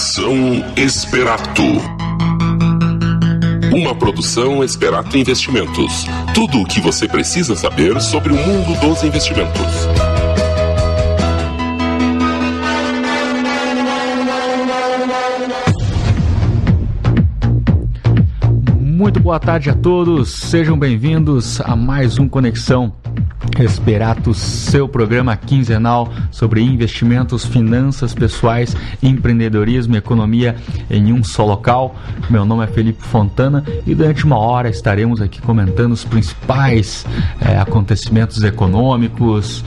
Conexão Esperato. Uma produção Esperato Investimentos. Tudo o que você precisa saber sobre o mundo dos investimentos. Muito boa tarde a todos, sejam bem-vindos a mais um Conexão Esperato, seu programa quinzenal sobre investimentos, finanças pessoais, empreendedorismo e economia em um só local. Meu nome é Felipe Fontana e durante uma hora estaremos aqui comentando os principais acontecimentos econômicos,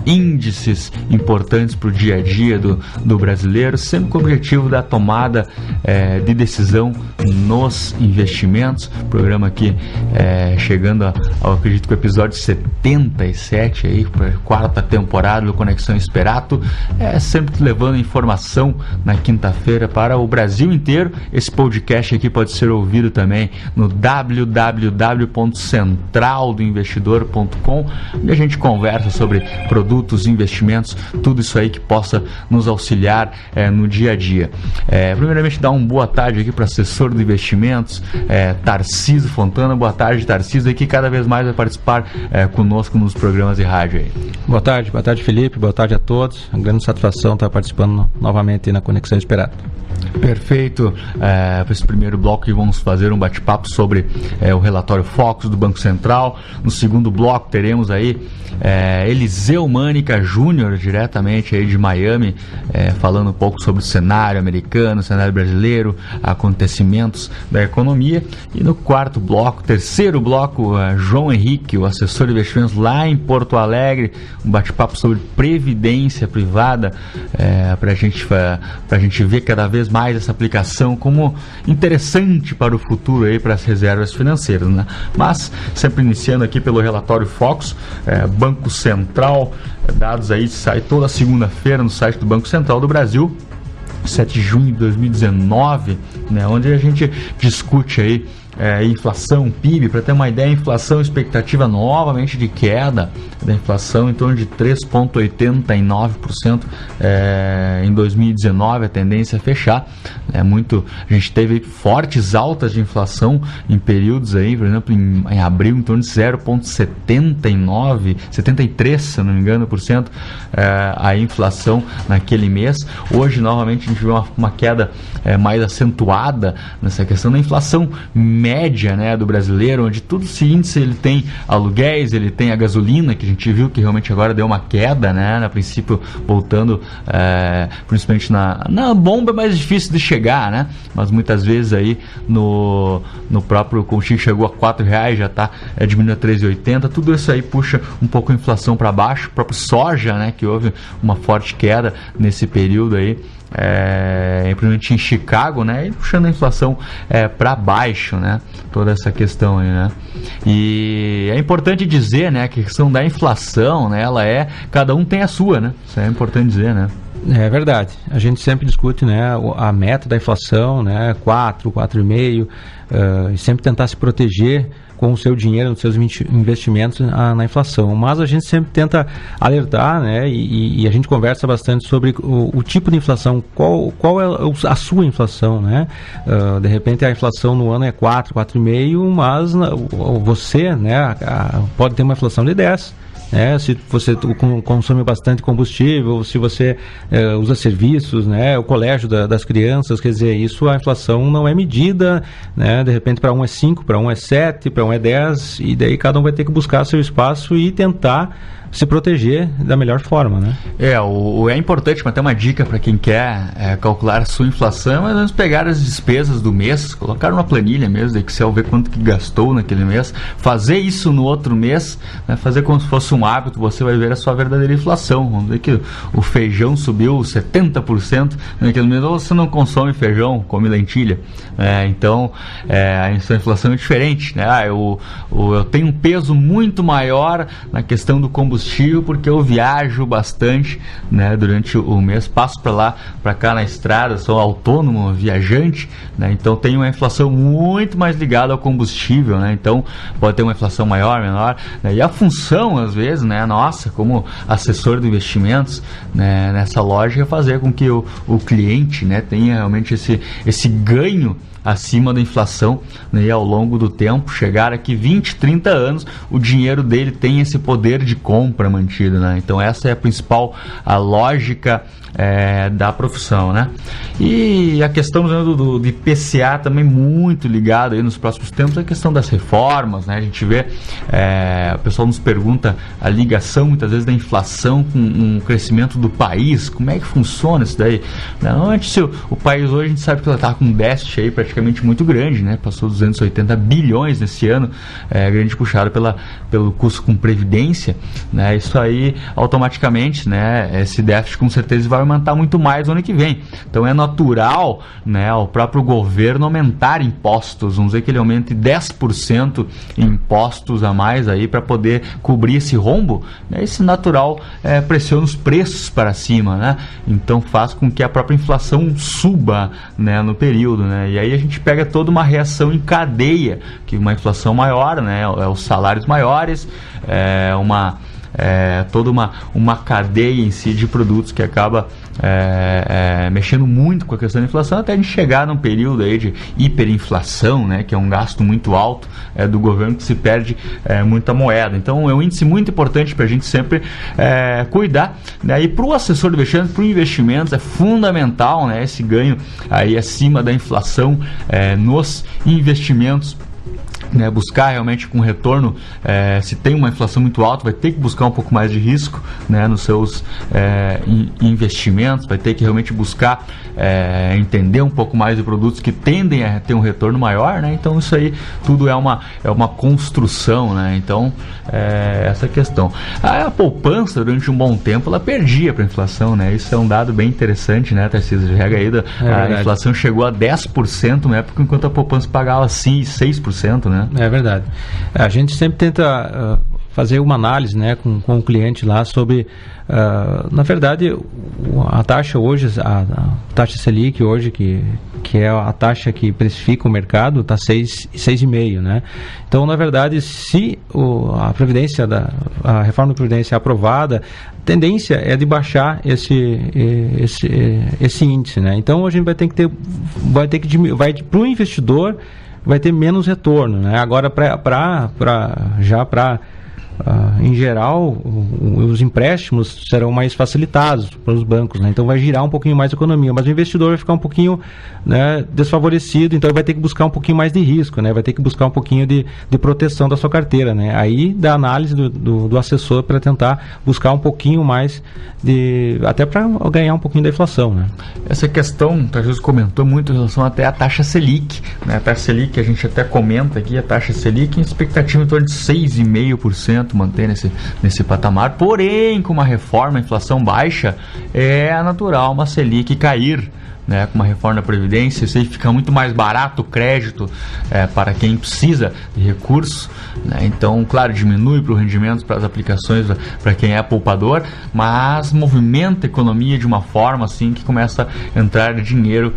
índices importantes para o dia a dia do brasileiro, sempre com o objetivo da tomada de decisão nos investimentos. Programa aqui chegando ao, acredito que o episódio 77 aí, para a quarta temporada do Conexão Esperato, sempre levando informação na quinta-feira para o Brasil inteiro. Esse podcast aqui pode ser ouvido também no www.centraldoinvestidor.com, onde a gente conversa sobre produtos, investimentos, tudo isso aí que possa nos auxiliar no dia a dia. Primeiramente, dar uma boa tarde aqui para o assessor de investimentos, Tarcísio Fontana. Boa tarde, Tarcísio, aí que cada vez mais vai participar conosco nos programas de rádio aí. Boa tarde, Felipe, boa tarde a todos. Uma grande satisfação estar participando novamente na Conexão Esperato. Perfeito. Para esse primeiro bloco vamos fazer um bate-papo sobre o relatório Focus do Banco Central. No segundo bloco teremos aí Eliseu Mânica Júnior, diretamente aí de Miami, falando um pouco sobre o cenário americano, o cenário brasileiro, acontecimentos da economia. E no quarto bloco, terceiro bloco, João Henrique, o assessor de investimentos lá em Porto Alegre, um bate-papo sobre previdência privada, para a gente ver cada vez mais essa aplicação como interessante para o futuro aí, para as reservas financeiras, né? Mas sempre iniciando aqui pelo relatório Focus, Banco Central, dados aí, sai toda segunda-feira no site do Banco Central do Brasil, 7 de junho de 2019, né, onde a gente discute aí inflação, PIB. Para ter uma ideia, a inflação, expectativa novamente de queda da inflação em torno de 3,89% em 2019, a tendência é fechar. A gente teve fortes altas de inflação em períodos aí, por exemplo, em abril, em torno de 0,79, 73, se não me engano, por cento, a inflação naquele mês. Hoje, novamente, a gente vê uma queda mais acentuada nessa questão da inflação média, né, do brasileiro, onde todo esse índice ele tem aluguéis, ele tem a gasolina, que a gente viu que realmente agora deu uma queda, né, a princípio voltando principalmente na bomba é mais difícil de chegar, né, mas muitas vezes aí no próprio combustível chegou a R$4, já está diminuindo a 3,80, tudo isso aí puxa um pouco a inflação para baixo. O próprio soja, né, que houve uma forte queda nesse período aí, principalmente em Chicago, né, e puxando a inflação para baixo, né, toda essa questão aí, né. E é importante dizer, né, que a questão da inflação, né, cada um tem a sua, né, isso é importante dizer, né. É verdade, a gente sempre discute, né, a meta da inflação, né, 4,5%, e sempre tentar se proteger com o seu dinheiro, nos seus investimentos na inflação. Mas a gente sempre tenta alertar, né, e a gente conversa bastante sobre o tipo de inflação, qual é a sua inflação, né? De repente a inflação no ano é 4,5%, mas você, né, pode ter uma inflação de 10%. Se você consome bastante combustível, se você usa serviços, né, o colégio das crianças, quer dizer, isso, a inflação não é medida, né, de repente para um é 5, para um é 7, para um é 10, e daí cada um vai ter que buscar seu espaço e tentar se proteger da melhor forma, né? É importante, mas tem uma dica para quem quer calcular a sua inflação, é pegar as despesas do mês, colocar numa planilha mesmo, de Excel, ver quanto que gastou naquele mês, fazer isso no outro mês, né, fazer como se fosse um hábito, você vai ver a sua verdadeira inflação. Vamos dizer que o feijão subiu 70% naquele mês, ou você não consome feijão, come lentilha, então a inflação é diferente, né? Eu tenho um peso muito maior na questão do combustível, porque eu viajo bastante, né, durante o mês, passo para lá, para cá na estrada, sou autônomo, viajante, né, então tenho uma inflação muito mais ligada ao combustível, né, então pode ter uma inflação maior, menor, né, e a função, às vezes, vezes, né, nossa, como assessor de investimentos, né, nessa lógica, fazer com que o cliente, né, tenha realmente esse ganho acima da inflação, né, e ao longo do tempo, chegar aqui 20, 30 anos, o dinheiro dele tem esse poder de compra mantido, né? Então essa é a lógica da profissão, né? E a questão do IPCA também muito ligada aí nos próximos tempos, a questão das reformas, né? A gente vê, o pessoal nos pergunta a ligação muitas vezes da inflação com o crescimento do país, como é que funciona isso daí? Antes, o país hoje a gente sabe que ela está com um déficit aí praticamente muito grande, né? Passou 280 bilhões nesse ano, grande puxado pelo custo com previdência, né? Isso aí automaticamente, né? Esse déficit com certeza vai aumentar muito mais no ano que vem. Então é natural, né, o próprio governo aumentar impostos, vamos dizer que ele aumente 10% em impostos a mais aí para poder cobrir esse rombo, né? Esse natural pressiona os preços para cima, né? Então faz com que a própria inflação suba, né, no período, né? E aí a gente pega toda uma reação em cadeia, que uma inflação maior, né, os salários maiores, toda uma cadeia em si de produtos que acaba mexendo muito com a questão da inflação, até a gente chegar num período aí de hiperinflação, né, que é um gasto muito alto do governo, que se perde muita moeda. Então é um índice muito importante para a gente sempre cuidar, né? E para o assessor de investimentos, para o investimentos, é fundamental, né, esse ganho aí acima da inflação nos investimentos, né, buscar realmente com retorno, se tem uma inflação muito alta, vai ter que buscar um pouco mais de risco, né, nos seus investimentos, vai ter que realmente buscar entender um pouco mais de produtos que tendem a ter um retorno maior, né? Então isso aí tudo é uma construção, né? Então essa questão. A poupança durante um bom tempo ela perdia para a inflação, né? Isso é um dado bem interessante, né, Tarcísio? A inflação chegou a 10% na época, enquanto a poupança pagava 6%, né? É verdade. A gente sempre tenta fazer uma análise, né, com o cliente lá sobre, na verdade, a taxa hoje, a taxa Selic hoje, que é a taxa que precifica o mercado, está 6,5%, né? Então, na verdade, se a reforma da Previdência é aprovada, a tendência é de baixar esse índice, né? Então, a gente vai ter que para o investidor vai ter menos retorno, né? Agora, em geral, os empréstimos serão mais facilitados para os bancos, né? Então vai girar um pouquinho mais a economia, mas o investidor vai ficar um pouquinho, né, desfavorecido, então ele vai ter que buscar um pouquinho mais de risco, né? Vai ter que buscar um pouquinho de proteção da sua carteira, né? Aí da análise do assessor para tentar buscar um pouquinho mais até para ganhar um pouquinho da inflação, né? Essa questão, o Tarcísio comentou muito em relação até à taxa Selic, né? A taxa Selic, a gente até comenta aqui, a taxa Selic em expectativa em torno de 6,5%, manter nesse patamar, porém com uma reforma, a inflação baixa, é natural uma Selic cair, né? Com uma reforma da Previdência, isso aí fica muito mais barato o crédito para quem precisa de recursos, né? Então, claro, diminui para o rendimento, para as aplicações, para quem é poupador, mas movimenta a economia de uma forma assim que começa a entrar dinheiro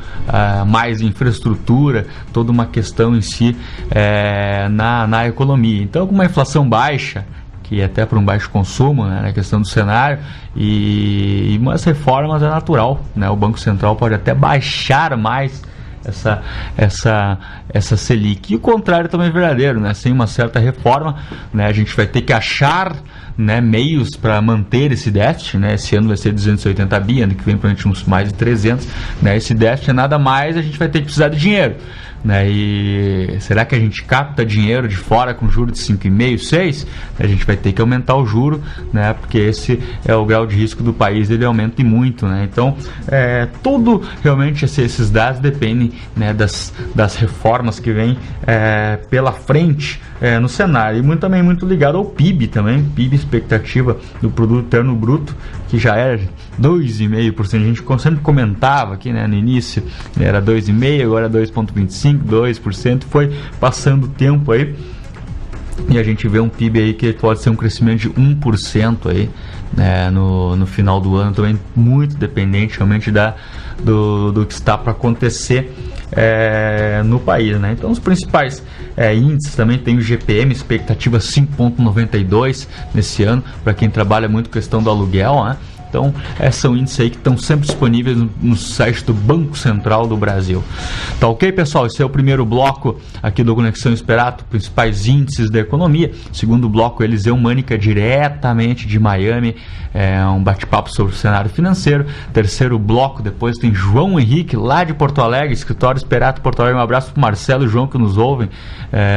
mais em infraestrutura, toda uma questão em si na economia. Então, com uma inflação baixa, que até para um baixo consumo, né, na questão do cenário, e umas reformas é natural, né? O Banco Central pode até baixar mais essa Selic. E o contrário também é verdadeiro, né? Sem uma certa reforma, né, a gente vai ter que achar, né, meios para manter esse déficit, né? Esse ano vai ser 280 bi, ano que vem provavelmente uns mais de 300, né? Esse déficit é nada mais, a gente vai ter que precisar de dinheiro, né? E será que a gente capta dinheiro de fora com juros de 5,5%, 6%? A gente vai ter que aumentar o juro, né? Porque esse é o grau de risco do país, ele aumenta muito, né? Então, tudo realmente esses dados dependem, né, das reformas que vêm pela frente no cenário, e também muito ligado ao PIB também, PIB, expectativa do Produto Interno Bruto, que já era 2,5%, a gente sempre comentava aqui, né, no início, era 2,5%, agora 2,25%, 2%, foi passando o tempo aí, e a gente vê um PIB aí que pode ser um crescimento de 1% aí, né, no final do ano, também muito dependente realmente do que está para acontecer no país, né? Então os principais índices também tem o GPM, expectativa 5,92 nesse ano, para quem trabalha muito questão do aluguel, né? Então, são índices aí que estão sempre disponíveis no site do Banco Central do Brasil. Tá ok, pessoal? Esse é o primeiro bloco aqui do Conexão Esperato, principais índices da economia. Segundo bloco, Eliseu Mânica, diretamente de Miami, um bate-papo sobre o cenário financeiro. Terceiro bloco, depois tem João Henrique, lá de Porto Alegre, escritório Esperato Porto Alegre. Um abraço para o Marcelo e o João que nos ouvem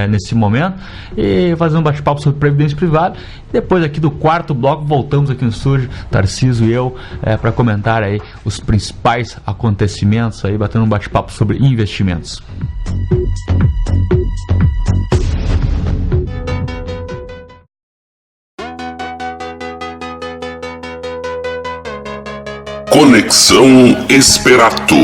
nesse momento. E fazer um bate-papo sobre previdência privada. Depois aqui do quarto bloco, voltamos aqui no estúdio, Tarcísio e eu, para comentar aí os principais acontecimentos, aí, batendo um bate-papo sobre investimentos. Conexão Esperato.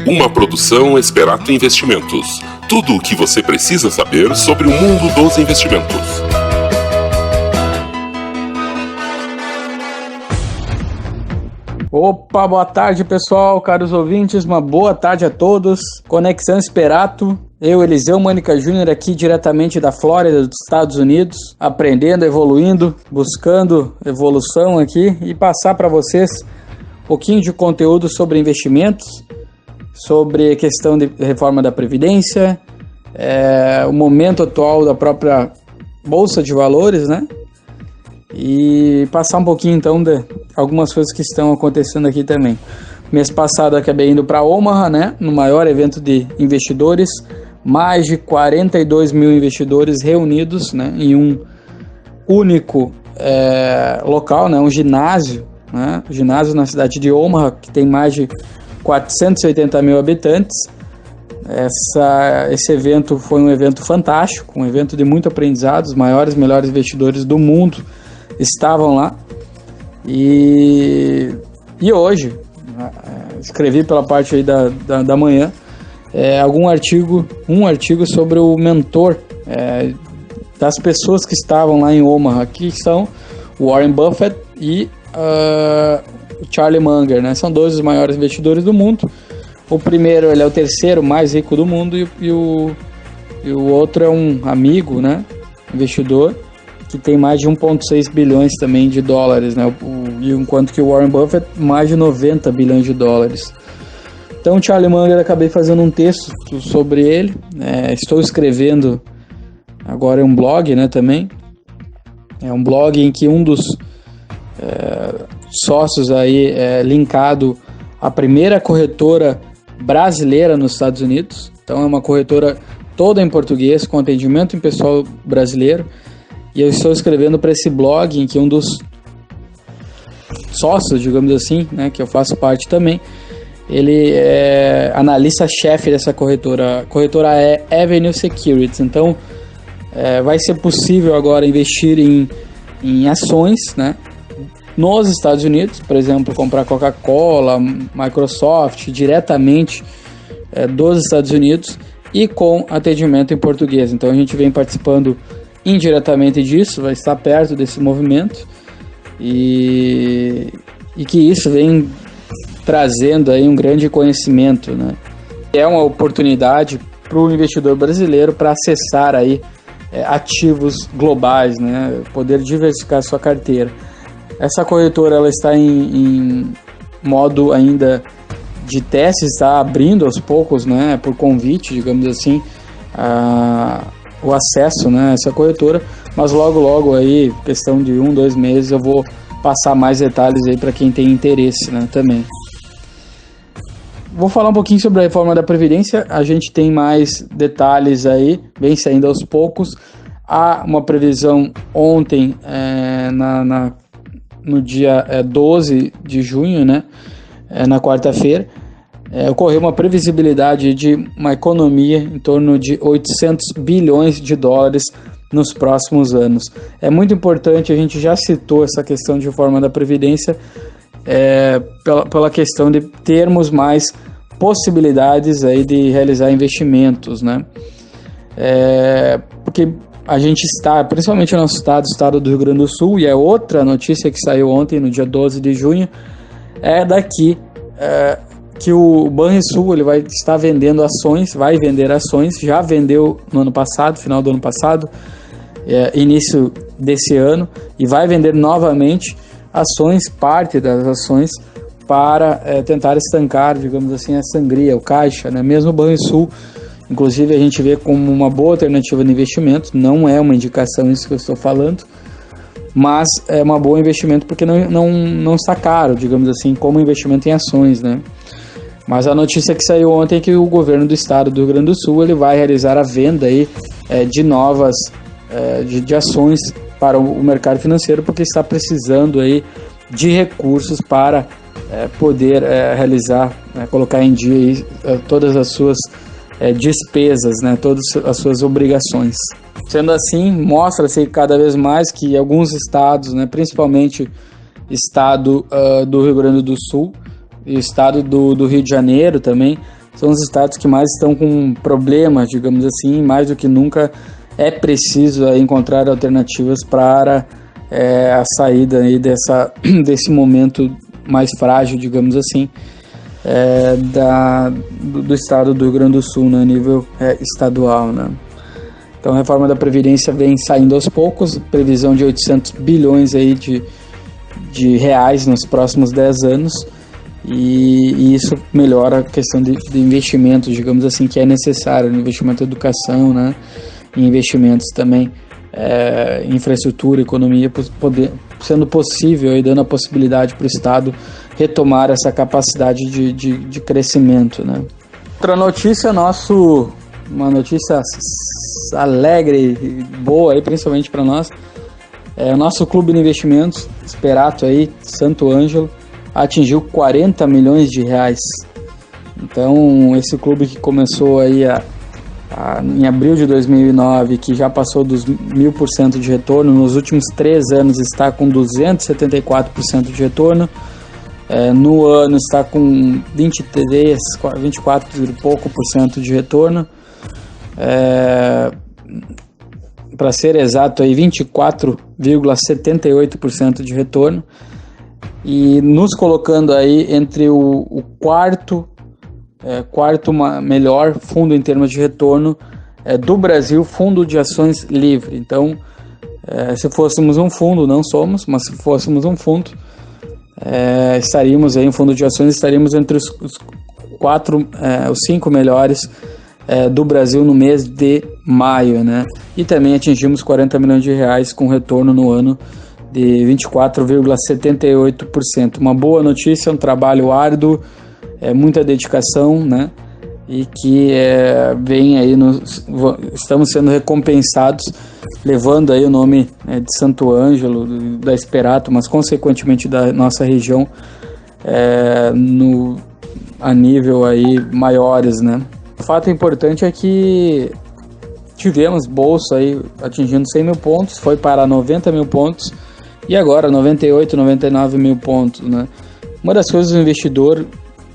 Uma produção Esperato Investimentos. Tudo o que você precisa saber sobre o mundo dos investimentos. Opa, boa tarde pessoal, caros ouvintes, uma boa tarde a todos. Conexão Esperato, eu, Eliseu Mânica Júnior, aqui diretamente da Flórida, dos Estados Unidos, aprendendo, evoluindo, buscando evolução aqui e passar para vocês um pouquinho de conteúdo sobre investimentos, sobre a questão de reforma da Previdência, o momento atual da própria Bolsa de Valores, né? E passar um pouquinho então de algumas coisas que estão acontecendo aqui também. Mês passado eu acabei indo para Omaha, né, no maior evento de investidores, mais de 42 mil investidores reunidos, né, em um único local, né, um ginásio, né, ginásio na cidade de Omaha, que tem mais de 480 mil habitantes. Esse evento foi um evento fantástico, um evento de muito aprendizado. Os maiores, melhores investidores do mundo estavam lá. E hoje, escrevi pela parte aí da manhã, um artigo sobre o mentor das pessoas que estavam lá em Omaha, que são o Warren Buffett e o Charlie Munger, né? São dois dos maiores investidores do mundo. O primeiro, ele é o terceiro mais rico do mundo, e o outro é um amigo, né, investidor, que tem mais de 1,6 bilhões também de dólares, né? Enquanto que o Warren Buffett, mais de 90 bilhões de dólares. Então, o Charlie Munger, acabei fazendo um texto sobre ele. Estou escrevendo agora um blog, né, também. É um blog em que um dos sócios aí é linkado à primeira corretora brasileira nos Estados Unidos. Então, é uma corretora toda em português, com atendimento em pessoal brasileiro. E eu estou escrevendo para esse blog em que um dos sócios, digamos assim, né, que eu faço parte também, ele é analista-chefe dessa corretora. A corretora é Avenue Securities. Então, vai ser possível agora investir em ações, né, nos Estados Unidos, por exemplo, comprar Coca-Cola, Microsoft, diretamente dos Estados Unidos e com atendimento em português. Então, a gente vem participando indiretamente disso, vai estar perto desse movimento, e que isso vem trazendo aí um grande conhecimento, né? É uma oportunidade para o investidor brasileiro para acessar aí ativos globais, né? Poder diversificar sua carteira. Essa corretora, ela está em modo ainda de teste, está abrindo aos poucos, né? Por convite, digamos assim, o acesso, né, a essa corretora, mas logo aí, questão de 1-2 meses, eu vou passar mais detalhes aí para quem tem interesse, né, também. Vou falar um pouquinho sobre a reforma da Previdência. A gente tem mais detalhes aí, vem saindo aos poucos. Há uma previsão ontem, no dia 12 de junho, né, na quarta-feira, ocorreu uma previsibilidade de uma economia em torno de 800 bilhões de dólares nos próximos anos. É muito importante, a gente já citou essa questão de reforma da Previdência, pela questão de termos mais possibilidades aí de realizar investimentos, né? porque a gente está, principalmente no nosso estado, o estado do Rio Grande do Sul, e é outra notícia que saiu ontem, no dia 12 de junho, é daqui, que o Banrisul ele vai estar vendendo ações, vai vender ações, já vendeu no ano passado, final do ano passado, início desse ano, e vai vender novamente ações, parte das ações, para tentar estancar, digamos assim, a sangria, o caixa, né? Mesmo o Banrisul, inclusive a gente vê como uma boa alternativa de investimento, não é uma indicação isso que eu estou falando, mas é uma boa investimento porque não está caro, digamos assim, como investimento em ações, né? Mas a notícia que saiu ontem é que o governo do estado do Rio Grande do Sul ele vai realizar a venda aí, de novas de ações para o mercado financeiro, porque está precisando aí de recursos para poder realizar, colocar em dia aí, todas as suas despesas, né, todas as suas obrigações. Sendo assim, mostra-se cada vez mais que alguns estados, né, principalmente estado do Rio Grande do Sul e o estado do Rio de Janeiro também, são os estados que mais estão com problemas, digamos assim, mais do que nunca é preciso encontrar alternativas para a saída aí desse momento mais frágil, digamos assim, do estado do Rio Grande do Sul, né, a nível estadual, né? Então a reforma da Previdência vem saindo aos poucos, previsão de 800 bilhões aí de reais nos próximos 10 anos, e isso melhora a questão de investimento, digamos assim, que é necessário, investimento em educação, né, e investimentos também em infraestrutura, economia, sendo possível e dando a possibilidade para o Estado retomar essa capacidade de crescimento, né. Outra notícia, uma notícia alegre e boa, aí, principalmente para nós, o nosso clube de investimentos, Esperato, aí, Santo Ângelo, atingiu 40 milhões de reais. Então, esse clube que começou aí em abril de 2009, que já passou dos 1000% de retorno, nos últimos 3 anos está com 274% de retorno, no ano está com 24 e pouco por cento de retorno, para ser exato, aí 24,78% de retorno, e nos colocando aí entre o quarto melhor fundo em termos de retorno do Brasil, fundo de ações livre. Então, se fôssemos um fundo, não somos, mas se fôssemos um fundo, estaríamos aí, um fundo de ações, estaríamos entre os 5 melhores do Brasil no mês de maio, né? E também atingimos 40 milhões de reais com retorno no ano de 24,78%. Uma boa notícia, um trabalho árduo, muita dedicação, né? E que vem aí, estamos sendo recompensados, levando aí o nome de Santo Ângelo, da Esperato, mas consequentemente da nossa região, a nível aí maiores, né? O fato importante é que tivemos bolsa aí atingindo 100 mil pontos, foi para 90 mil pontos e agora 98, 99 mil pontos, né? Uma das coisas do investidor,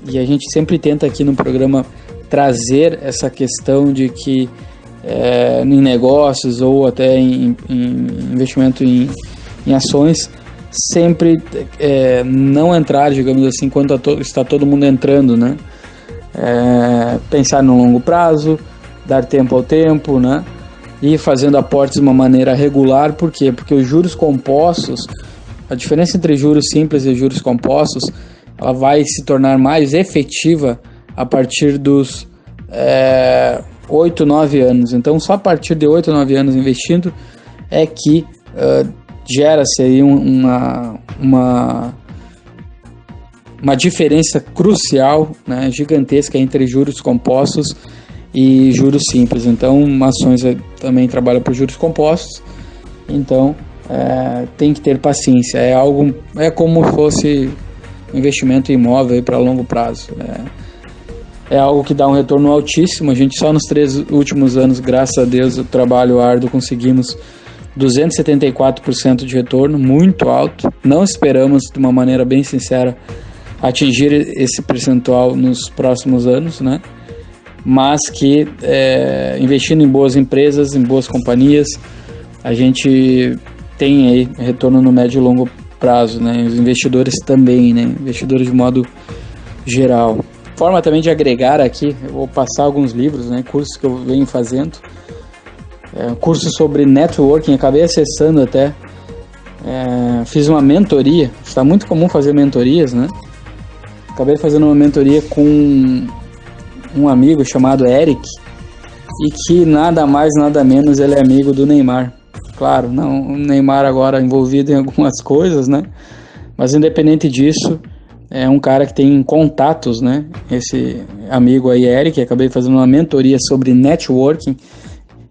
e a gente sempre tenta aqui no programa trazer essa questão de que em negócios ou até em investimento em ações, sempre não entrar, digamos assim, quando está todo mundo entrando, né? Pensar no longo prazo, dar tempo ao tempo, né? E fazendo aportes de uma maneira regular. Por quê? Porque os juros compostos, a diferença entre juros simples e juros compostos, ela vai se tornar mais efetiva a partir dos 8, 9 anos. Então, só a partir de 8, 9 anos investindo é que gera-se aí uma diferença crucial, né, gigantesca entre juros compostos e juros simples. Então, ações também trabalham por juros compostos, então tem que ter paciência. É como se fosse um investimento em imóvel para longo prazo. É algo que dá um retorno altíssimo. A gente só nos 3 últimos anos, graças a Deus, o trabalho árduo, conseguimos 274% de retorno, muito alto. Não esperamos, de uma maneira bem sincera, atingir esse percentual nos próximos anos, né? mas que investindo em boas empresas, em boas companhias, a gente tem aí retorno no médio e longo prazo, né? Os investidores também, né? Investidores de modo geral. Forma também de agregar aqui, eu vou passar alguns livros, né? Cursos que eu venho fazendo. Curso sobre networking, acabei acessando até. Fiz uma mentoria, está muito comum fazer mentorias, né? Acabei fazendo uma mentoria com um amigo chamado Eric, e que nada mais, nada menos, ele é amigo do Neymar. Claro, não, o Neymar agora envolvido em algumas coisas, né? Mas independente disso, é um cara que tem contatos, né? Esse amigo aí, Eric, acabei fazendo uma mentoria sobre networking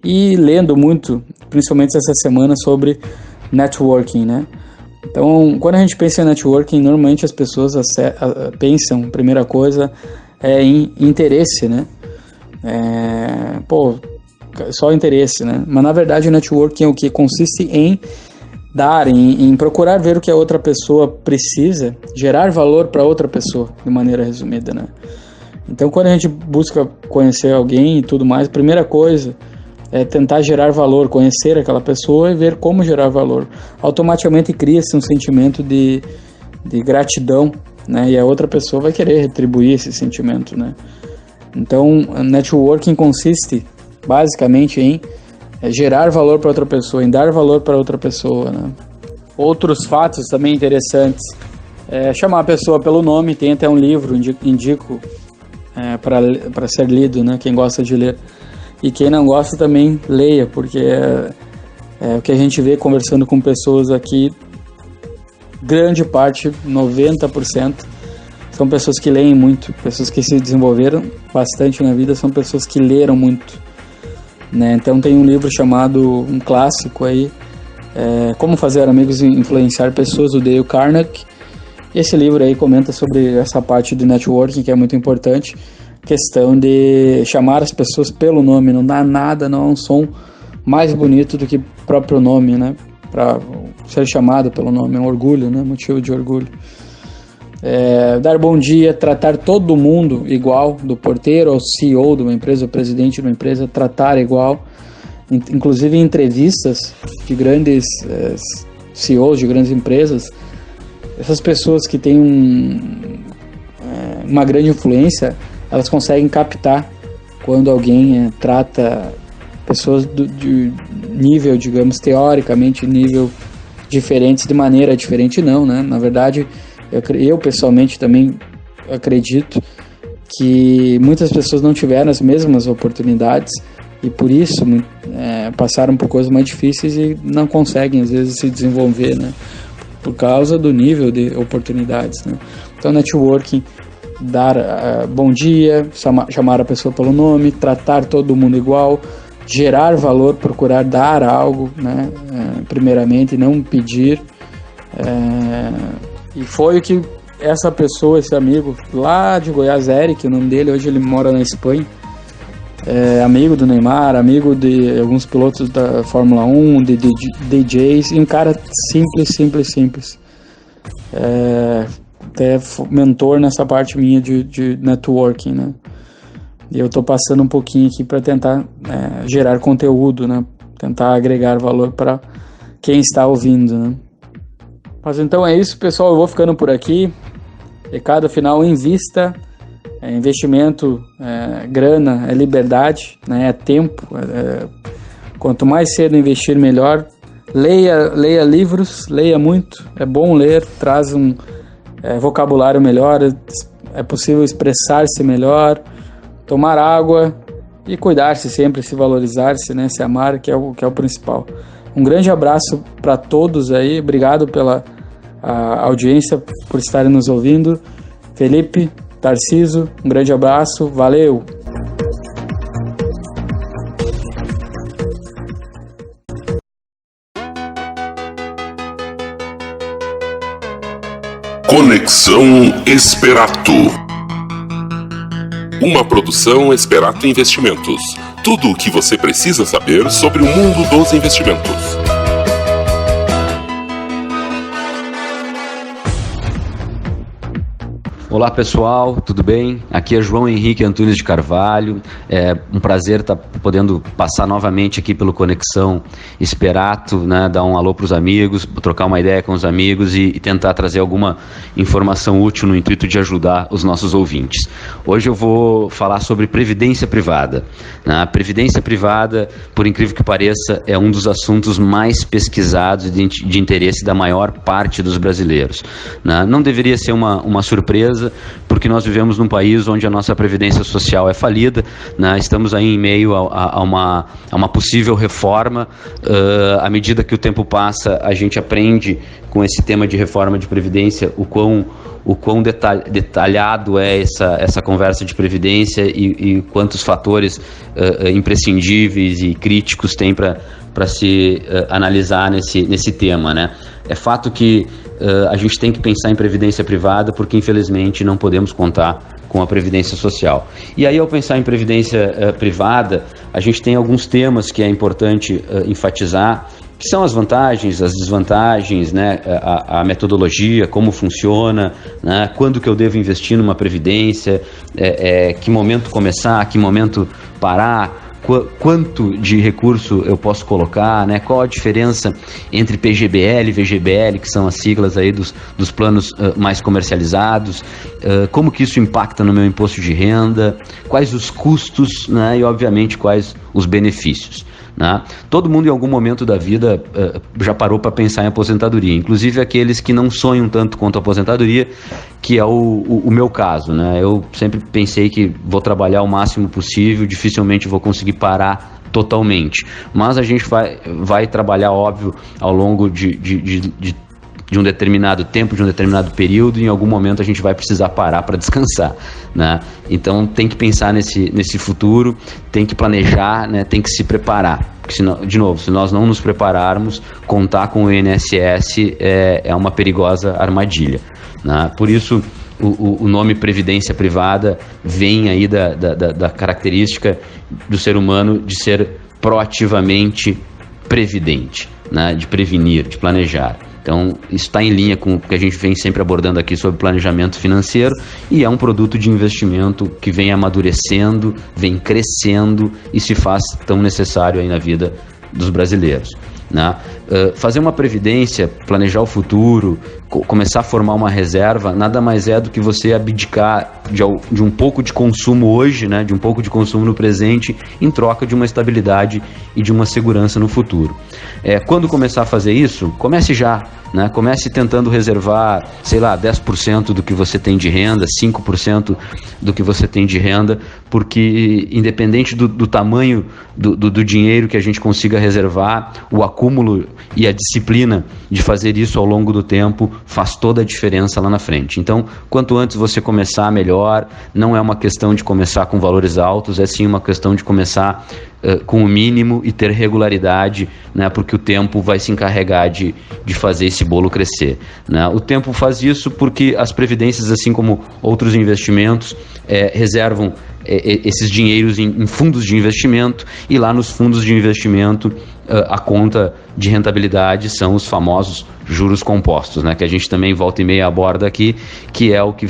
e lendo muito, principalmente essa semana, sobre networking, né? Então, quando a gente pensa em networking, normalmente as pessoas pensam, primeira coisa, em interesse, né? Só interesse, né? Mas na verdade o networking é o que consiste em dar, em procurar ver o que a outra pessoa precisa, gerar valor para outra pessoa, de maneira resumida, né? Então, quando a gente busca conhecer alguém e tudo mais, a primeira coisa é tentar gerar valor, conhecer aquela pessoa e ver como gerar valor. Automaticamente cria-se um sentimento de gratidão, né? E a outra pessoa vai querer retribuir esse sentimento, né? Então, networking consiste basicamente em gerar valor para outra pessoa, em dar valor para outra pessoa, né? Outros fatos também interessantes, chamar a pessoa pelo nome. Tem até um livro, indico para ser lido, né? Quem gosta de ler. E quem não gosta também leia, porque o que a gente vê conversando com pessoas aqui, grande parte, 90%, são pessoas que leem muito, pessoas que se desenvolveram bastante na vida, são pessoas que leram muito, né? Então tem um livro chamado, um clássico aí, Como Fazer Amigos e Influenciar Pessoas, do Dale Carnegie. Esse livro aí comenta sobre essa parte de networking, que é muito importante, questão de chamar as pessoas pelo nome. Não dá nada, não há um som mais bonito do que o próprio nome, né? Para ser chamado pelo nome, é um orgulho, né? Motivo de orgulho. Dar bom dia, tratar todo mundo igual, do porteiro ao CEO de uma empresa, ao presidente de uma empresa, tratar igual. Inclusive em entrevistas de grandes CEOs de grandes empresas, essas pessoas que têm uma grande influência, elas conseguem captar quando alguém trata pessoas de nível, digamos, teoricamente, nível diferentes de maneira diferente, não, né? Na verdade, eu pessoalmente também acredito que muitas pessoas não tiveram as mesmas oportunidades e por isso passaram por coisas mais difíceis e não conseguem, às vezes, se desenvolver, né? Por causa do nível de oportunidades, né? Então, networking, dar bom dia, chamar a pessoa pelo nome, tratar todo mundo igual, gerar valor, procurar dar algo, né? Primeiramente, não pedir. E foi o que essa pessoa, esse amigo lá de Goiás, Eric, o nome dele, hoje ele mora na Espanha, amigo do Neymar, amigo de alguns pilotos da Fórmula 1, de DJs, e um cara simples. Até mentor nessa parte minha de networking, né? E eu tô passando um pouquinho aqui para tentar gerar conteúdo, né? Tentar agregar valor para quem está ouvindo, né? Mas então é isso, pessoal, eu vou ficando por aqui. Recado final: invista. Investimento, grana, é liberdade, né? É tempo. Quanto mais cedo investir, melhor. Leia livros, leia muito. É bom ler, traz um vocabulário melhor, é possível expressar-se melhor, tomar água e cuidar-se sempre, se valorizar-se, né? Se amar, que é o principal. Um grande abraço para todos aí, obrigado pela audiência, por estarem nos ouvindo. Felipe, Tarciso, um grande abraço, valeu! Conexão Esperato. Uma produção Esperato Investimentos. Tudo o que você precisa saber sobre o mundo dos investimentos. Olá pessoal, tudo bem? Aqui é João Henrique Antunes de Carvalho. É um prazer estar podendo passar novamente aqui pelo Conexão Esperato, né? Dar um alô para os amigos, trocar uma ideia com os amigos e tentar trazer alguma informação útil no intuito de ajudar os nossos ouvintes. Hoje eu vou falar sobre previdência privada. A previdência privada, por incrível que pareça, é um dos assuntos mais pesquisados e de interesse da maior parte dos brasileiros. Não deveria ser uma surpresa, porque nós vivemos num país onde a nossa previdência social é falida, né? Estamos aí em meio a uma possível reforma. À medida que o tempo passa, a gente aprende com esse tema de reforma de previdência o quão detalhado é essa conversa de previdência e quantos fatores imprescindíveis e críticos tem para se analisar nesse tema, né? É fato que a gente tem que pensar em previdência privada porque, infelizmente, não podemos contar com a previdência social. E aí, ao pensar em previdência privada, a gente tem alguns temas que é importante enfatizar, que são as vantagens, as desvantagens, né? A metodologia, como funciona, né? Quando que eu devo investir numa previdência, que momento começar, que momento parar, quanto de recurso eu posso colocar, né? Qual a diferença entre PGBL e VGBL, que são as siglas aí dos planos mais comercializados, como que isso impacta no meu imposto de renda, quais os custos, né? E obviamente quais os benefícios, né? Todo mundo em algum momento da vida já parou para pensar em aposentadoria, inclusive aqueles que não sonham tanto quanto a aposentadoria, que é o meu caso, né? Eu sempre pensei que vou trabalhar o máximo possível, dificilmente vou conseguir parar totalmente, mas a gente vai trabalhar, óbvio, ao longo de um determinado tempo, de um determinado período, e em algum momento a gente vai precisar parar para descansar, né? Então tem que pensar nesse futuro, tem que planejar, né? Tem que se preparar, porque senão, de novo, se nós não nos prepararmos, contar com o INSS é uma perigosa armadilha, né? Por isso o nome previdência privada vem aí da característica do ser humano de ser proativamente previdente, né? De prevenir, de planejar. Então, isso está em linha com o que a gente vem sempre abordando aqui sobre planejamento financeiro, e é um produto de investimento que vem amadurecendo, vem crescendo e se faz tão necessário aí na vida dos brasileiros, né? Fazer uma previdência, planejar o futuro, começar a formar uma reserva, nada mais é do que você abdicar de um pouco de consumo hoje, né? De um pouco de consumo no presente, em troca de uma estabilidade e de uma segurança no futuro. Quando começar a fazer isso, comece já, né? Comece tentando reservar, sei lá, 10% do que você tem de renda, 5% do que você tem de renda, porque independente do tamanho do dinheiro que a gente consiga reservar, o acúmulo e a disciplina de fazer isso ao longo do tempo faz toda a diferença lá na frente. Então, quanto antes você começar, melhor. Não é uma questão de começar com valores altos, é sim uma questão de começar com o mínimo e ter regularidade, né? Porque o tempo vai se encarregar de fazer esse bolo crescer, né? O tempo faz isso porque as previdências, assim como outros investimentos, reservam esses dinheiros em fundos de investimento, e lá nos fundos de investimento a conta de rentabilidade são os famosos juros compostos, né? Que a gente também volta e meia aborda aqui, que é o que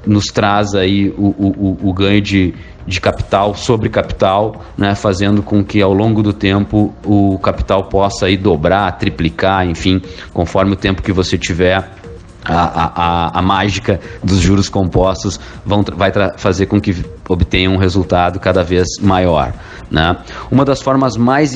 nos traz aí o ganho de capital sobre capital, né? Fazendo com que ao longo do tempo o capital possa aí dobrar, triplicar, enfim, conforme o tempo que você tiver. A mágica dos juros compostos vai fazer com que obtenha um resultado cada vez maior, né? Uma das formas mais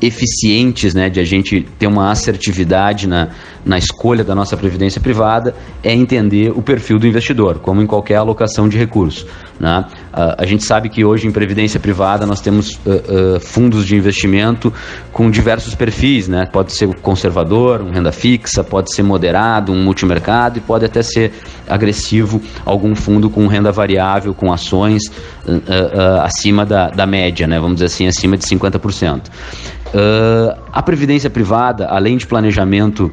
eficientes, né, de a gente ter uma assertividade na escolha da nossa previdência privada é entender o perfil do investidor, como em qualquer alocação de recursos, né? A gente sabe que hoje em previdência privada nós temos fundos de investimento com diversos perfis, né? Pode ser conservador, um renda fixa, pode ser moderado, um multimercado, e pode até ser agressivo algum fundo com renda variável, com ações acima da média, né? Vamos dizer assim, acima de 50%. A previdência privada, além de planejamento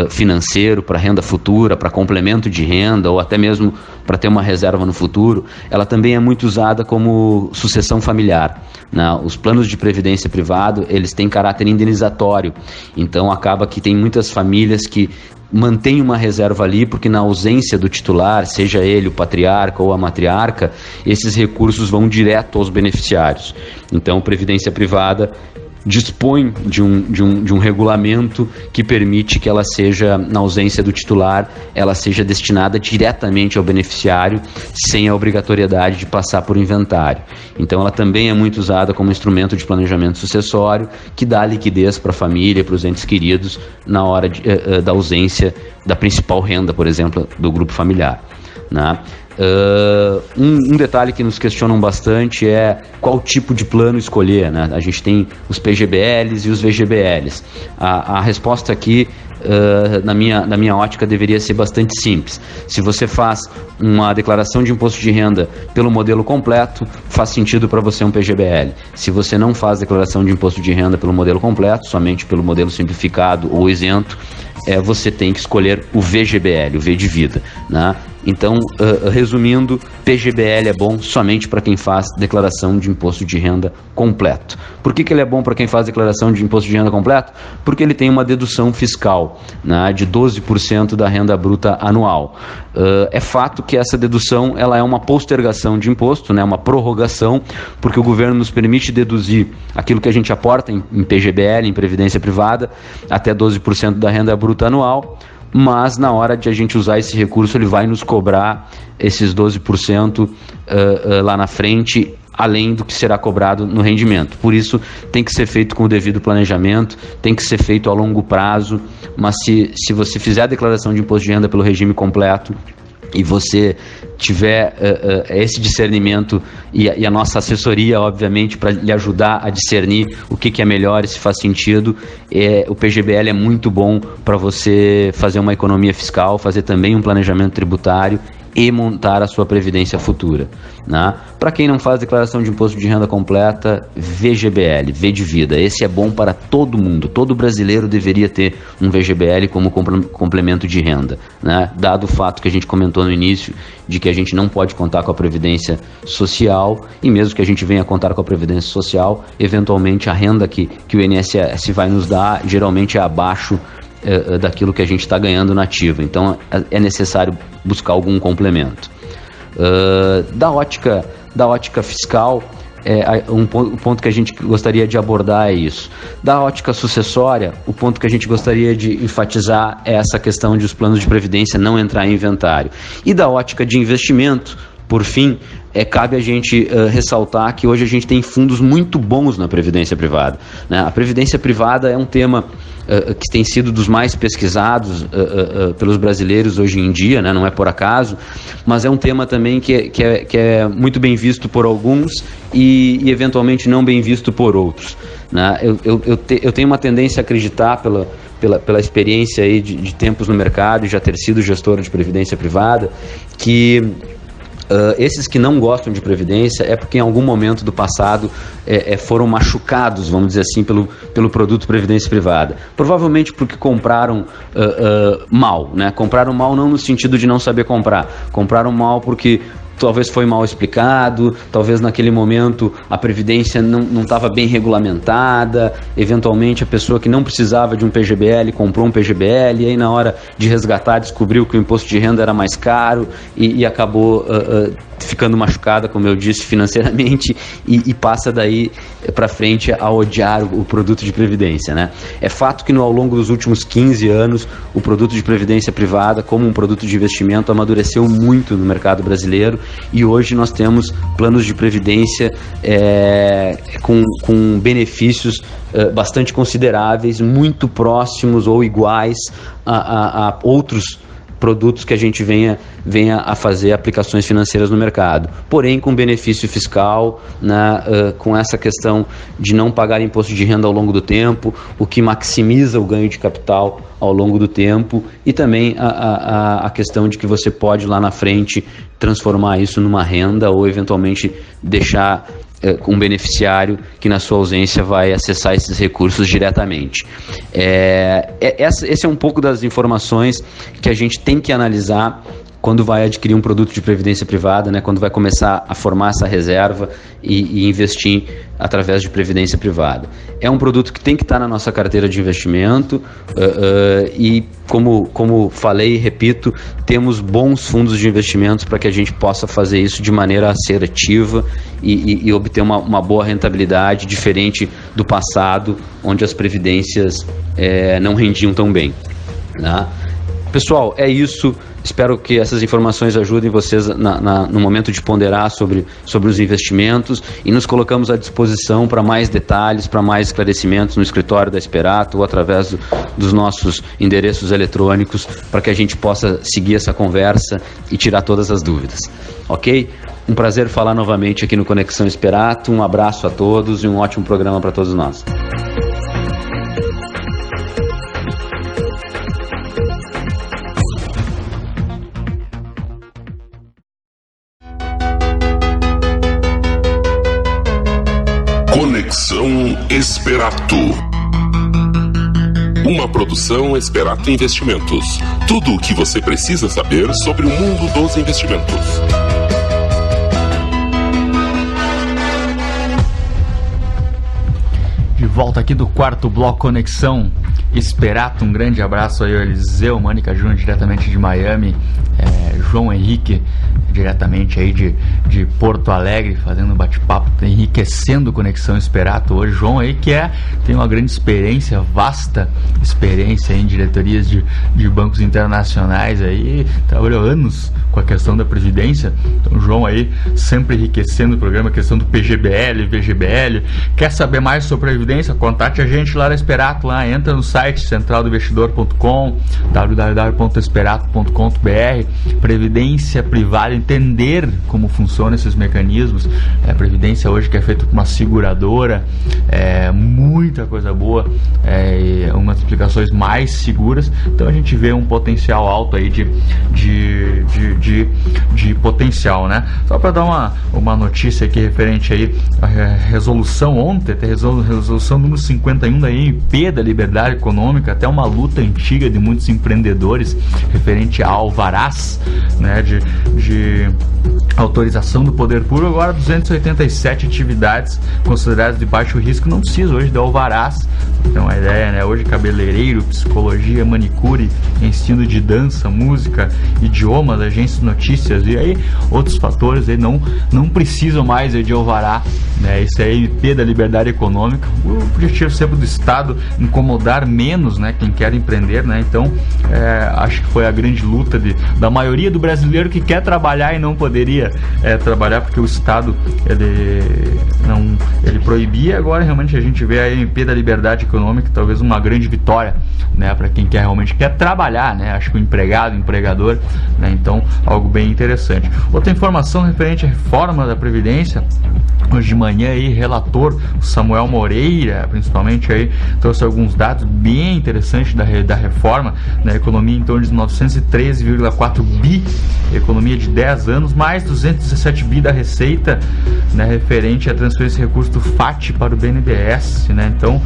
financeiro para renda futura, para complemento de renda, ou até mesmo para ter uma reserva no futuro, ela também é muito usada como sucessão familiar, né? Os planos de previdência privado, eles têm caráter indenizatório, então acaba que tem muitas famílias que mantém uma reserva ali, porque na ausência do titular, seja ele o patriarca ou a matriarca, esses recursos vão direto aos beneficiários. Então, Previdência Privada dispõe de um regulamento que permite que ela seja, na ausência do titular, ela seja destinada diretamente ao beneficiário, sem a obrigatoriedade de passar por inventário. Então ela também é muito usada como instrumento de planejamento sucessório, que dá liquidez para a família, para os entes queridos, na hora da ausência da principal renda, por exemplo, do grupo familiar, né? Um detalhe que nos questionam bastante é qual tipo de plano escolher, né? A gente tem os PGBLs e os VGBLs. A resposta aqui, na minha ótica, deveria ser bastante simples. Se você faz uma declaração de imposto de renda pelo modelo completo, faz sentido para você um PGBL. Se você não faz declaração de imposto de renda pelo modelo completo, somente pelo modelo simplificado ou isento, você tem que escolher o VGBL, o V de vida, né? Então, resumindo, PGBL é bom somente para quem faz declaração de imposto de renda completo. Por que ele é bom para quem faz declaração de imposto de renda completo? Porque ele tem uma dedução fiscal, né, de 12% da renda bruta anual. É fato que essa dedução ela é uma postergação de imposto, né, uma prorrogação, porque o governo nos permite deduzir aquilo que a gente aporta em PGBL, em Previdência Privada, até 12% da renda bruta anual, mas na hora de a gente usar esse recurso, ele vai nos cobrar esses 12% lá na frente, além do que será cobrado no rendimento. Por isso, tem que ser feito com o devido planejamento, tem que ser feito a longo prazo, mas se você fizer a declaração de imposto de renda pelo regime completo, e você tiver esse discernimento e a nossa assessoria, obviamente, para lhe ajudar a discernir o que é melhor e se faz sentido, o PGBL é muito bom para você fazer uma economia fiscal, fazer também um planejamento tributário e montar a sua previdência futura, né? Para quem não faz declaração de imposto de renda completa, VGBL, V de vida. Esse é bom para todo mundo. Todo brasileiro deveria ter um VGBL como complemento de renda, né? Dado o fato que a gente comentou no início de que a gente não pode contar com a Previdência Social, e mesmo que a gente venha contar com a Previdência Social, eventualmente a renda que o INSS vai nos dar geralmente é abaixo daquilo que a gente está ganhando na ativa. Então é necessário buscar algum complemento. Da ótica fiscal, o ponto que a gente gostaria de abordar é isso. Da ótica sucessória, o ponto que a gente gostaria de enfatizar é essa questão de os planos de previdência não entrar em inventário. E da ótica de investimento, por fim, cabe a gente ressaltar que hoje a gente tem fundos muito bons na Previdência Privada, né? A Previdência Privada é um tema que tem sido dos mais pesquisados pelos brasileiros hoje em dia, né? Não é por acaso, mas é um tema também que é muito bem visto por alguns e eventualmente não bem visto por outros, né? Eu tenho uma tendência a acreditar pela experiência aí de tempos no mercado e já ter sido gestor de Previdência Privada, que esses que não gostam de previdência é porque em algum momento do passado foram machucados, vamos dizer assim, pelo produto Previdência Privada. Provavelmente porque compraram mal, né? Compraram mal não no sentido de não saber comprar, compraram mal porque talvez foi mal explicado, talvez naquele momento a Previdência não estava bem regulamentada, eventualmente a pessoa que não precisava de um PGBL comprou um PGBL, e aí na hora de resgatar descobriu que o imposto de renda era mais caro e acabou ficando machucada, como eu disse, financeiramente, e passa daí para frente a odiar o produto de previdência, né? É fato que ao longo dos últimos 15 anos o produto de previdência privada, como um produto de investimento, amadureceu muito no mercado brasileiro, e hoje nós temos planos de previdência com benefícios bastante consideráveis, muito próximos ou iguais a outros produtos que a gente venha a fazer aplicações financeiras no mercado, porém com benefício fiscal, né, com essa questão de não pagar imposto de renda ao longo do tempo, o que maximiza o ganho de capital ao longo do tempo, e também a questão de que você pode lá na frente transformar isso numa renda ou eventualmente deixar um beneficiário que na sua ausência vai acessar esses recursos diretamente. Esse é um pouco das informações que a gente tem que analisar quando vai adquirir um produto de previdência privada, né, quando vai começar a formar essa reserva e investir através de previdência privada. É um produto que tem que estar na nossa carteira de investimento e, como falei e repito, temos bons fundos de investimentos para que a gente possa fazer isso de maneira assertiva e obter uma boa rentabilidade, diferente do passado, onde as previdências não rendiam tão bem, né? Pessoal, é isso. Espero que essas informações ajudem vocês no momento de ponderar sobre os investimentos, e nos colocamos à disposição para mais detalhes, para mais esclarecimentos no escritório da Esperato ou através dos nossos endereços eletrônicos, para que a gente possa seguir essa conversa e tirar todas as dúvidas. Ok? Um prazer falar novamente aqui no Conexão Esperato. Um abraço a todos e um ótimo programa para todos nós. Conexão Esperato. Uma produção Esperato Investimentos. Tudo o que você precisa saber sobre o mundo dos investimentos. De volta aqui do quarto bloco Conexão Esperato. Um grande abraço aí ao Eliseu Mânica Júnior, diretamente de Miami, João Henrique, diretamente aí de Porto Alegre, fazendo bate-papo, enriquecendo Conexão Esperato hoje. João aí que tem uma grande experiência, vasta experiência em diretorias de bancos internacionais aí, trabalhou anos com a questão da Previdência. Então João aí sempre enriquecendo o programa, a questão do PGBL, VGBL. Quer saber mais sobre Previdência? Contate a gente lá na Esperato, lá, entra no site centraldoinvestidor.com, www.esperato.com.br. Previdência privada, entender como funcionam esses mecanismos. A Previdência hoje que é feita por uma seguradora, muita coisa boa, umas explicações mais seguras. Então a gente vê um potencial alto aí de potencial, né? Só para dar uma notícia aqui referente aí a resolução ontem, a resolução número 51 da MP da Liberdade Econômica, até uma luta antiga de muitos empreendedores referente a alvarás, né, de autorização do poder público. Agora 287 atividades consideradas de baixo risco não precisa hoje de alvarás. Então a ideia, né, hoje cabeleireiro, psicologia, manicure, ensino de dança, música, idiomas, agências de notícias e aí outros fatores aí não precisam mais de alvará, né? Isso é MP da Liberdade Econômica. O objetivo sempre do Estado incomodar menos, né, quem quer empreender, né? Então acho que foi a grande luta da maioria do brasileiro que quer trabalhar e não poderia trabalhar porque o Estado ele proibia. Agora realmente a gente vê a MP da Liberdade Econômica, talvez uma grande vitória, né, para quem realmente quer trabalhar, né? Acho que o empregado, o empregador, né? Então algo bem interessante. Outra informação referente à reforma da Previdência, hoje de manhã aí, relator Samuel Moreira, principalmente aí, trouxe alguns dados bem interessantes da reforma, na economia em torno de 913,4 bi, economia de 10 anos, mais 217 bi da receita, né, referente à transferência de recursos do FAT para o BNDES, né? Então,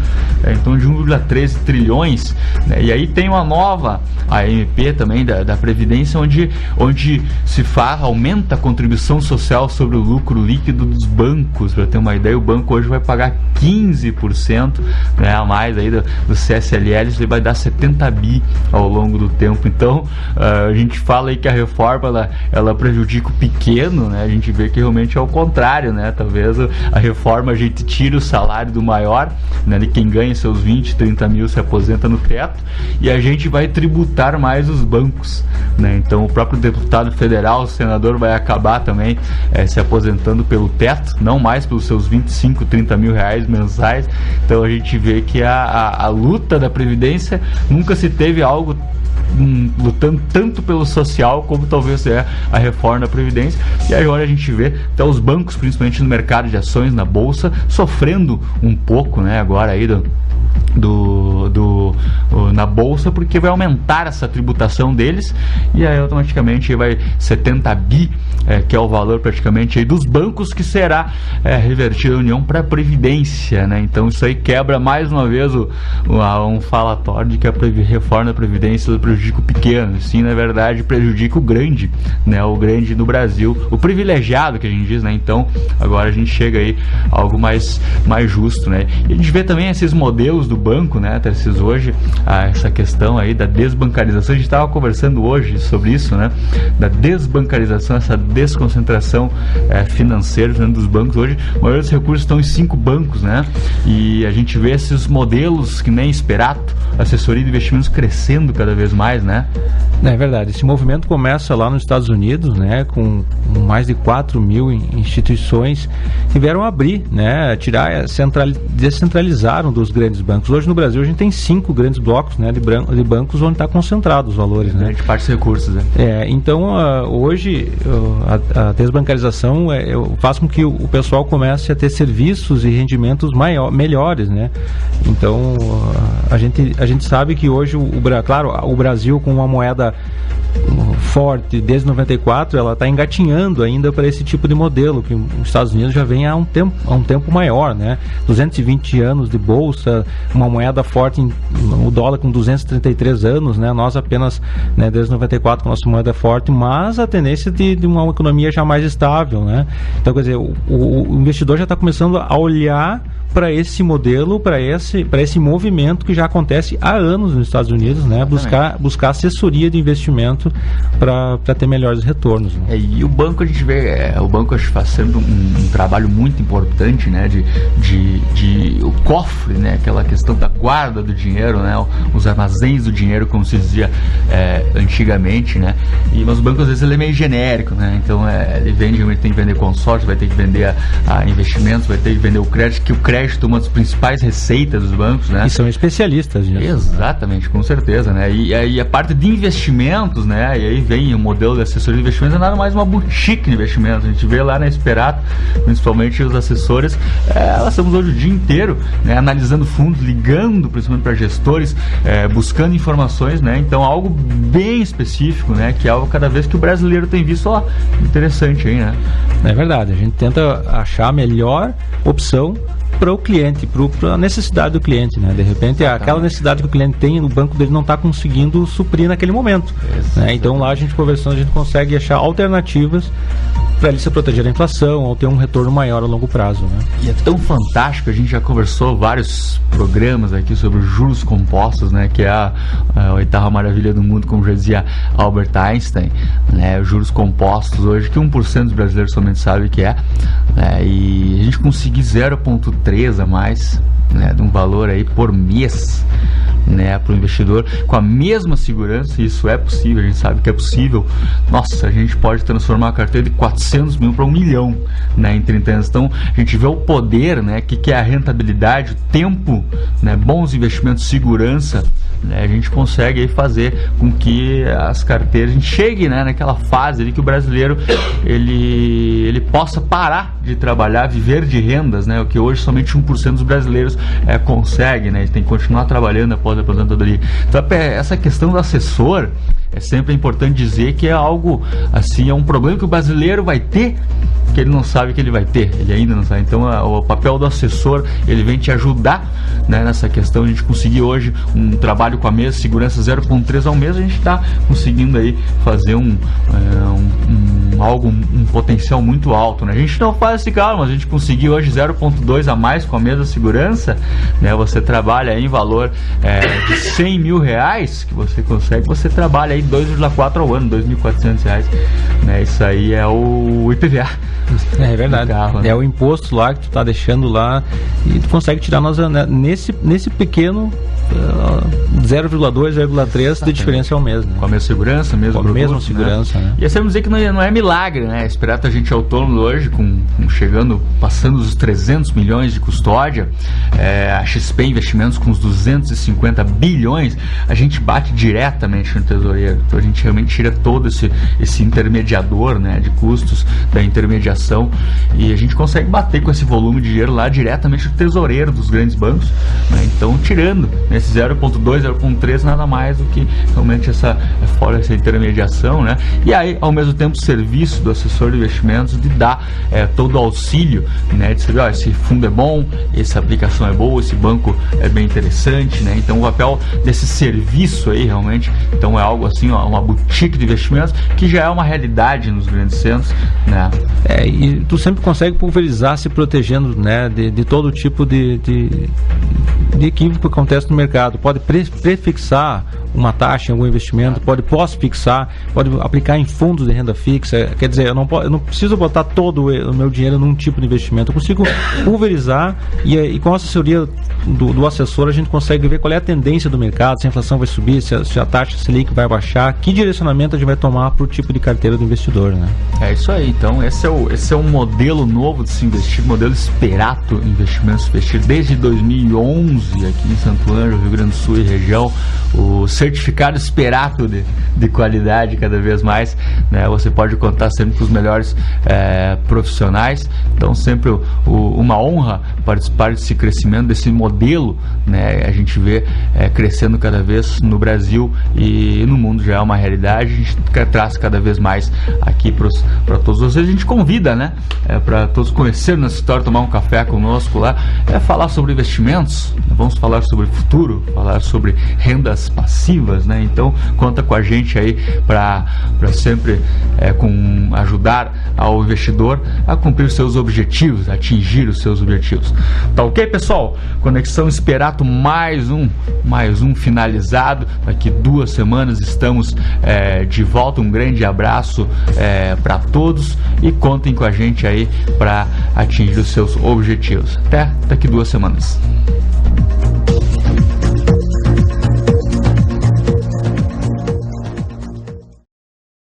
em torno de 1,13 trilhões, né? E aí tem uma nova, a MP também da Previdência, onde se aumenta a contribuição social sobre o lucro líquido dos bancos. Para ter uma ideia, o banco hoje vai pagar 15%, né, a mais aí do CSLL, ele vai dar 70 bi ao longo do tempo. Então a gente fala aí que a reforma ela prejudica o pequeno, né? A gente vê que realmente é o contrário, né? Talvez a reforma a gente tira o salário do maior, né, de quem ganha seus 20, 30 mil se aposenta no teto, e a gente vai tributar mais os bancos, né? Então o próprio deputado federal, o senador, vai acabar também se aposentando pelo teto, não mais pelos seus 25, 30 mil reais mensais. Então a gente vê que a luta da Previdência nunca se teve algo lutando tanto pelo social como talvez a reforma da Previdência. E agora a gente vê até os bancos, principalmente no mercado de ações, na bolsa, sofrendo um pouco, né, agora aí do na bolsa, porque vai aumentar essa tributação deles, e aí automaticamente vai 70 bi, que é o valor praticamente aí dos bancos, que será revertido à União para a Previdência, né? Então isso aí quebra mais uma vez um falatório de que a reforma da Previdência prejudica o pequeno. Sim, na verdade prejudica o grande, né? O grande no Brasil, o privilegiado, que a gente diz, né? Então agora a gente chega aí a algo mais justo, né? E a gente vê também esses modelos do banco, né, Tarcísio, hoje, essa questão aí da desbancarização. A gente estava conversando hoje sobre isso, né? Da desbancarização, essa desconcentração financeira dentro dos bancos. Hoje, a maioria dos recursos estão em 5 bancos, né? E a gente vê esses modelos que nem Esperato, assessoria de investimentos, crescendo cada vez mais, né? É verdade. Esse movimento começa lá nos Estados Unidos, né? Com mais de 4 mil instituições que vieram abrir, né? Descentralizaram dos grandes bancos. Hoje no Brasil a gente tem 5 grandes blocos, né? De bancos onde está concentrado os valores, né? De parte dos recursos, né? Então hoje a desbancarização faz com que o pessoal comece a ter serviços e rendimentos melhores, né? Então a gente sabe que hoje o Brasil, com uma moeda forte desde 94, ela está engatinhando ainda para esse tipo de modelo que os Estados Unidos já vem há um tempo maior, né? 220 anos de bolsa, uma moeda forte, o dólar com 233 anos, né? Nós apenas, né, desde 94 com a nossa moeda forte, mas a tendência de uma economia já mais estável, né? Então, quer dizer, o investidor já está começando a olhar para esse modelo, para esse movimento que já acontece há anos nos Estados Unidos, né? Buscar assessoria de investimento para ter melhores retornos, né? E o banco, a gente vê, o banco acho que faz sempre um trabalho muito importante, né? De o cofre, né? Aquela questão da guarda do dinheiro, né? Os armazéns do dinheiro, como se dizia antigamente, né? Mas o banco às vezes ele é meio genérico, né? Então ele tem que vender consórcio, vai ter que vender investimentos, vai ter que vender o crédito, que o crédito é uma das principais receitas dos bancos, né? E são especialistas nisso. Exatamente, com certeza, né? E aí a parte de investimentos, né? E aí vem o modelo de assessoria de investimentos, é nada mais uma boutique de investimentos. A gente vê lá na Esperato, principalmente os assessores, nós estamos hoje o dia inteiro, né, analisando fundos, ligando principalmente para gestores, buscando informações, né? Então algo bem específico, né? Que é algo cada vez que o brasileiro tem visto, interessante aí, né? É verdade, a gente tenta achar a melhor opção para o cliente, para a necessidade do cliente, né? De repente, aquela necessidade que o cliente tem, o banco dele não está conseguindo suprir naquele momento, né? Então lá a gente conversando, a gente consegue achar alternativas para ele se proteger da inflação ou ter um retorno maior a longo prazo, né? E é tão fantástico, a gente já conversou vários programas aqui sobre os juros compostos, né? Que é a oitava maravilha do mundo, como já dizia Albert Einstein, né? Os juros compostos hoje, que 1% dos brasileiros somente sabe que né? E a gente conseguir 0,3 a mais, né, de um valor aí por mês, né, para o investidor, com a mesma segurança. Isso é possível, a gente sabe que é possível. Nossa, a gente pode transformar a carteira de 400 mil para 1 milhão, né, em 30 anos. Então a gente vê o poder, né, que é a rentabilidade, o tempo, né, bons investimentos, segurança, né, a gente consegue aí fazer com que as carteiras, a gente chegue, né, naquela fase ali que o brasileiro ele possa parar de trabalhar, viver de rendas, né, o que hoje somente 1% dos brasileiros consegue, né, tem que continuar trabalhando após a aposentadoria. Então essa questão do assessor, é sempre importante dizer que é algo assim, é um problema que o brasileiro vai ter, que ele não sabe que ele vai ter, ele ainda não sabe. Então o papel do assessor, ele vem te ajudar, né, nessa questão. A gente conseguir hoje um trabalho com a mesma segurança 0,3 ao mês, a gente está conseguindo aí fazer um potencial muito alto, né? A gente não faz esse cálculo, mas a gente conseguir hoje 0,2 a mais com a mesma segurança, né? Você trabalha aí em valor de 100 mil reais, que você consegue, você trabalha aí 2,4 ao ano, 2.400 reais, né? Isso aí é o IPVA. É verdade, carro, né? É o imposto lá que tu tá deixando lá e tu consegue tirar nesse pequeno 0,2, 0,3 de diferença ao mês, né? Com a mesma segurança, com a mesma segurança, né? E assim vamos dizer que não é milagre, né? Esperato, a gente é autônomo hoje, passando os 300 milhões de custódia, a XP Investimentos com os 250 bilhões, a gente bate diretamente no tesouro. tesoureiro. Então a gente realmente tira todo esse intermediador, né, de custos da intermediação, e a gente consegue bater com esse volume de dinheiro lá diretamente do tesoureiro dos grandes bancos, né? Então tirando esse 0,2, 0,3, nada mais do que realmente fora essa intermediação, né? E aí, ao mesmo tempo, o serviço do assessor de investimentos de dar todo o auxílio, né, de saber, esse fundo é bom, essa aplicação é boa, esse banco é bem interessante, né? Então o papel desse serviço aí realmente, então é algo assim, uma boutique de investimentos que já é uma realidade nos grandes centros, né? E tu sempre consegue pulverizar se protegendo, né, de todo tipo de equívoco que acontece no mercado. Pode prefixar uma taxa em algum investimento, pode pós-fixar, pode aplicar em fundos de renda fixa. Quer dizer, eu não preciso botar todo o meu dinheiro num tipo de investimento. Eu consigo pulverizar e com a assessoria do assessor a gente consegue ver qual é a tendência do mercado, se a inflação vai subir, se a taxa Selic vai baixar, que direcionamento a gente vai tomar para o tipo de carteira do investidor, né? É isso aí. Então esse é um modelo novo de se investir, modelo Sperato Investimentos Investir desde 2011 aqui em Santo Ângelo, Rio Grande do Sul e região. O certificado Sperato de qualidade cada vez mais, né? Você pode contar sempre com os melhores profissionais. Então sempre uma honra participar desse crescimento, desse modelo, né? A gente vê crescendo cada vez no Brasil e no mundo, já é uma realidade. A gente traz cada vez mais aqui para todos vocês. A gente convida, né, para todos conhecerem nossa história, tomar um café conosco lá, falar sobre investimentos, vamos falar sobre futuro, falar sobre rendas passivas, né? Então conta com a gente aí para sempre ajudar ao investidor a cumprir seus objetivos, atingir os seus objetivos. Tá ok, pessoal? Conexão Sperato mais um finalizado. Daqui 2 semanas estamos de volta. Um grande abraço para todos e contem com a gente aí para atingir os seus objetivos. Até daqui 2 semanas.